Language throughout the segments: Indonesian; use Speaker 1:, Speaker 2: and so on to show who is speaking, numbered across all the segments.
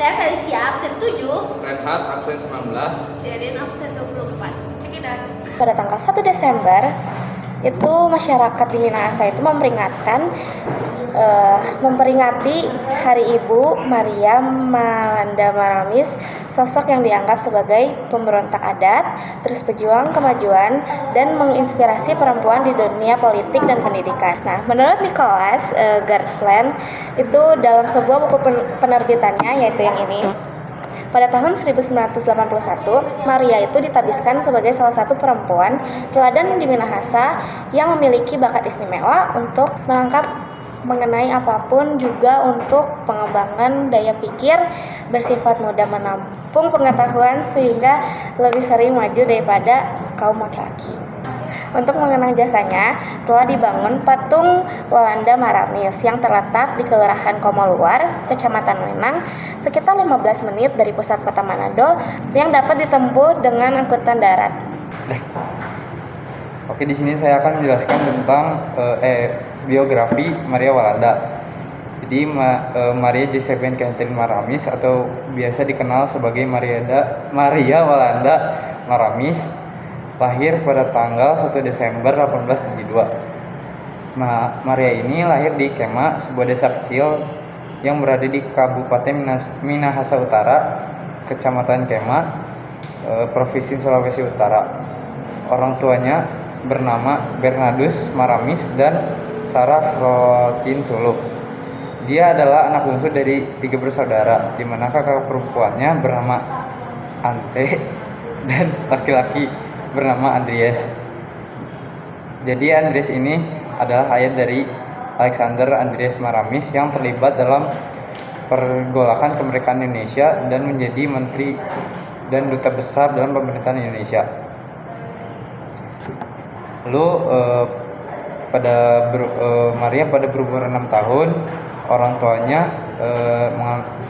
Speaker 1: Saya Felicia absen 7.
Speaker 2: Renhat absen 19.
Speaker 1: Sherin absen 24. Sekitar.
Speaker 3: Pada tanggal 1 Desember itu masyarakat di Minahasa itu memperingati Hari Ibu Maria Walanda Maramis, sosok yang dianggap sebagai pemberontak adat, terus pejuang kemajuan dan menginspirasi perempuan di dunia politik dan pendidikan. Nah, menurut Nicholas Garfland itu dalam sebuah buku penerbitannya, yaitu yang ini, pada tahun 1981, Maria itu ditabiskan sebagai salah satu perempuan teladan di Minahasa yang memiliki bakat istimewa untuk menangkap mengenai apapun, juga untuk pengembangan daya pikir, bersifat mudah menampung pengetahuan sehingga lebih sering maju daripada kaum laki-laki. Untuk mengenang jasanya, telah dibangun patung Walanda Maramis yang terletak di Kelurahan Komoluar, Kecamatan Wenang, sekitar 15 menit dari pusat kota Manado, yang dapat ditempuh dengan angkutan darat.
Speaker 2: Oke, di sini saya akan menjelaskan tentang biografi Maria Walanda. Jadi Maria Josephine Catherine Maramis atau biasa dikenal sebagai Maria Walanda Maramis lahir pada tanggal 1 Desember 1872. Nah, Maria ini lahir di Kema, sebuah desa kecil yang berada di Kabupaten Minahasa Utara, Kecamatan Kema, Provinsi Sulawesi Utara. Orang tuanya bernama Bernardus Maramis dan Sarah Rotin Sulu. Dia adalah anak bungsu dari 3 bersaudara, di mana kakak perempuannya bernama Ante dan laki-laki bernama Andries. Jadi Andries ini adalah ayah dari Alexander Andries Maramis yang terlibat dalam pergolakan kemerdekaan Indonesia dan menjadi menteri dan duta besar dalam pemerintahan Indonesia. Lalu Maria pada berumur 6 tahun, orang tuanya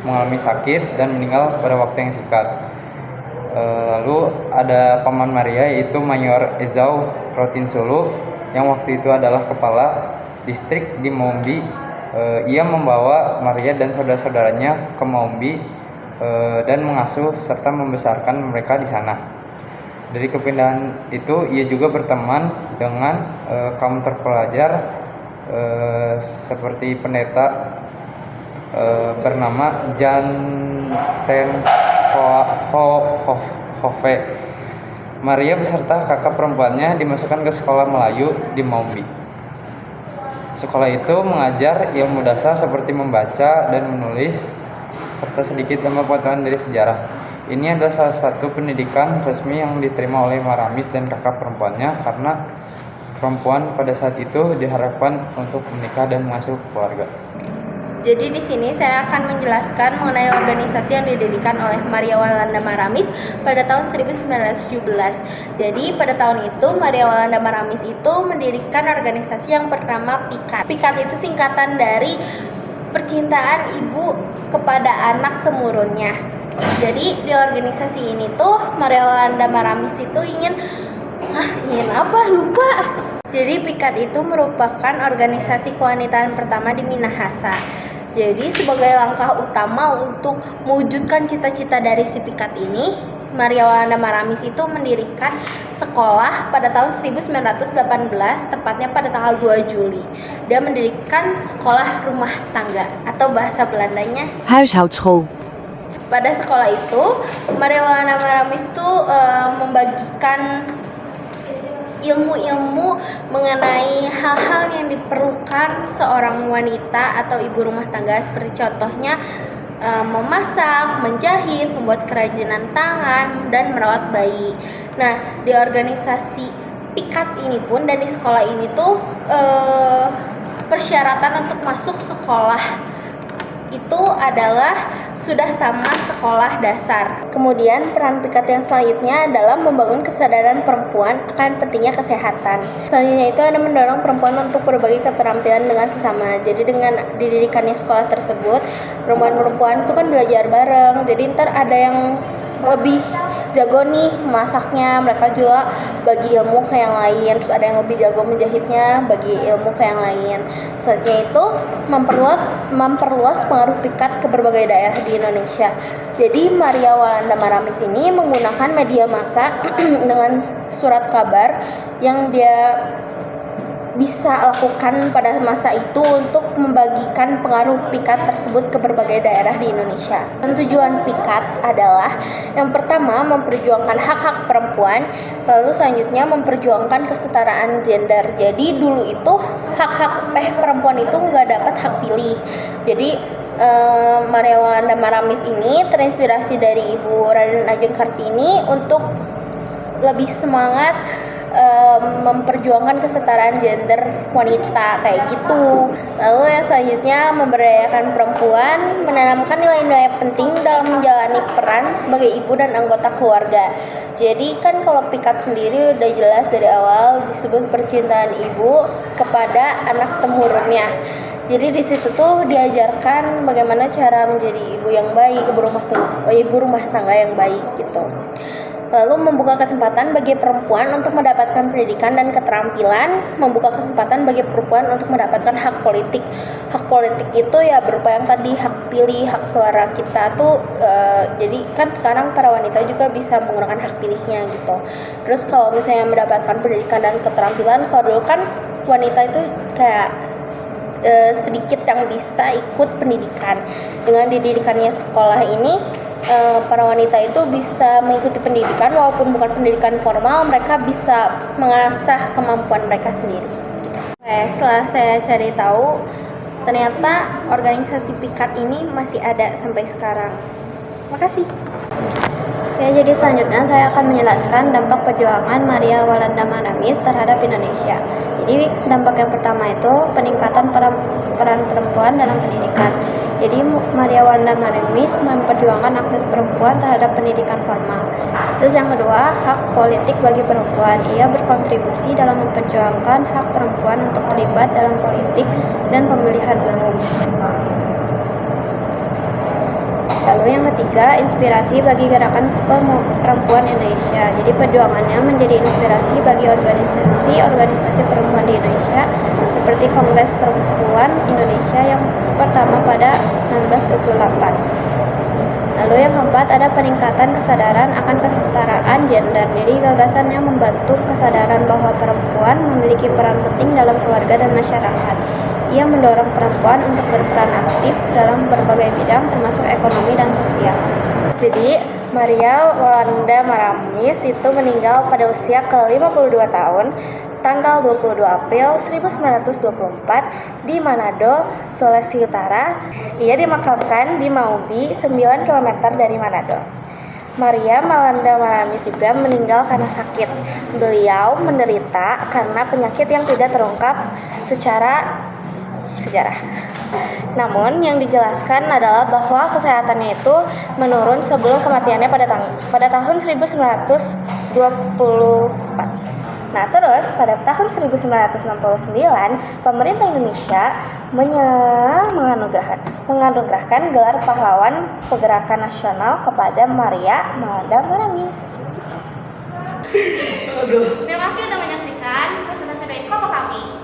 Speaker 2: mengalami sakit dan meninggal pada waktu yang singkat. Lalu ada paman Maria, yaitu Mayor Ezau Rotin Sulu, yang waktu itu adalah kepala distrik di Maumbi. Ia membawa Maria dan saudara-saudaranya ke Maumbi dan mengasuh serta membesarkan mereka di sana. Dari kepindahan itu ia juga berteman dengan kaum terpelajar seperti pendeta bernama Jan Ten Hove. Maria beserta kakak perempuannya dimasukkan ke sekolah Melayu di Maumbi. Sekolah itu mengajar ilmu dasar seperti membaca dan menulis serta sedikit ilmu pengetahuan dari sejarah. Ini adalah salah satu pendidikan resmi yang diterima oleh Maramis dan kakak perempuannya, karena perempuan pada saat itu diharapkan untuk menikah dan mengasuh keluarga.
Speaker 1: Jadi di sini saya akan menjelaskan mengenai organisasi yang didirikan oleh Maria Walanda Maramis pada tahun 1917. Jadi pada tahun itu Maria Walanda Maramis itu mendirikan organisasi yang bernama PIKAT. PIKAT itu singkatan dari percintaan ibu kepada anak temurunnya. Jadi di organisasi ini tuh Maria Walanda Maramis itu ingin lupa. Jadi PIKAT itu merupakan organisasi kewanitaan pertama di Minahasa. Jadi sebagai langkah utama untuk mewujudkan cita-cita dari si PIKAT ini, Maria Walanda Maramis itu mendirikan sekolah pada tahun 1918, tepatnya pada tanggal 2 Juli. Dia mendirikan sekolah rumah tangga atau bahasa Belandanya
Speaker 4: huishoudschool.
Speaker 1: Pada sekolah itu, Maria Walanda Maramis itu membagikan ilmu-ilmu mengenai hal-hal yang diperlukan seorang wanita atau ibu rumah tangga, seperti contohnya memasak, menjahit, membuat kerajinan tangan, dan merawat bayi. Nah, di organisasi PIKAT ini pun dan di sekolah ini tuh persyaratan untuk masuk sekolah itu adalah sudah tamat sekolah dasar. Kemudian peran PIKAT yang selanjutnya adalah membangun kesadaran perempuan akan pentingnya kesehatan. Selanjutnya itu ada mendorong perempuan untuk berbagi keterampilan dengan sesama. Jadi dengan didirikannya sekolah tersebut, perempuan-perempuan itu kan belajar bareng. Jadi ntar ada yang lebih jago nih masaknya, mereka juga bagi ilmu ke yang lain. Terus ada yang lebih jago menjahitnya, bagi ilmu ke yang lain. Selanjutnya itu memperluas pengaruh pikat ke berbagai daerah di Indonesia. Jadi Maria Walanda Maramis ini menggunakan media massa dengan surat kabar yang dia bisa lakukan pada masa itu untuk membagikan pengaruh pikat tersebut ke berbagai daerah di Indonesia. Dan tujuan pikat adalah yang pertama memperjuangkan hak-hak perempuan, lalu selanjutnya memperjuangkan kesetaraan gender. Jadi dulu itu hak-hak perempuan itu nggak dapat hak pilih. Jadi Maria Walanda Maramis ini terinspirasi dari Ibu Raden Ajeng Kartini untuk lebih semangat memperjuangkan kesetaraan gender wanita kayak gitu. Lalu yang selanjutnya memberdayakan perempuan, menanamkan nilai-nilai penting dalam menjalani peran sebagai ibu dan anggota keluarga. Jadi kan kalau pikat sendiri udah jelas dari awal disebut percintaan ibu kepada anak temurunnya. Jadi di situ tuh diajarkan bagaimana cara menjadi ibu yang baik, ibu rumah tangga yang baik gitu. Lalu membuka kesempatan bagi perempuan untuk mendapatkan pendidikan dan keterampilan, membuka kesempatan bagi perempuan untuk mendapatkan hak politik. Hak politik itu ya berupa yang tadi, hak pilih, hak suara kita tuh. Jadi kan sekarang para wanita juga bisa menggunakan hak pilihnya gitu. Terus kalau misalnya mendapatkan pendidikan dan keterampilan, kalau dulu kan wanita itu kayak sedikit yang bisa ikut pendidikan. Dengan didirikannya sekolah ini, para wanita itu bisa mengikuti pendidikan walaupun bukan pendidikan formal, mereka bisa mengasah kemampuan mereka sendiri. Setelah saya cari tahu, ternyata organisasi pikat ini masih ada sampai sekarang. Makasih. Oke, jadi selanjutnya saya akan menjelaskan dampak perjuangan Maria Walanda Maramis terhadap Indonesia. Jadi dampak yang pertama itu peningkatan peran perempuan dalam pendidikan. Jadi Maria Walanda Maramis memperjuangkan akses perempuan terhadap pendidikan formal. Terus yang kedua, hak politik bagi perempuan. Ia berkontribusi dalam memperjuangkan hak perempuan untuk terlibat dalam politik dan pemilihan umum. Lalu yang ketiga, inspirasi bagi gerakan perempuan Indonesia. Jadi perjuangannya menjadi inspirasi bagi organisasi perempuan di Indonesia seperti Kongres Perempuan Indonesia yang pertama pada 1928. Lalu yang keempat, ada peningkatan kesadaran akan kesetaraan gender. Jadi gagasannya membantu kesadaran bahwa perempuan memiliki peran penting dalam keluarga dan masyarakat. Ia mendorong perempuan untuk berperan aktif dalam berbagai bidang termasuk ekonomi dan sosial.
Speaker 3: Jadi, Maria Walanda Maramis itu meninggal pada usia ke-52 tahun, tanggal 22 April 1924 di Manado, Sulawesi Utara. Ia dimakamkan di Maubi, 9 km dari Manado. Maria Walanda Maramis juga meninggal karena sakit. Beliau menderita karena penyakit yang tidak terungkap secara sejarah. Namun yang dijelaskan adalah bahwa kesehatannya itu menurun sebelum kematiannya pada tahun 1924. Nah, terus pada tahun 1969 pemerintah Indonesia menganugerahkan gelar pahlawan pergerakan nasional kepada Maria Walanda Maramis.
Speaker 1: Terima kasih sudah menyaksikan presentasi dari kelompok kami.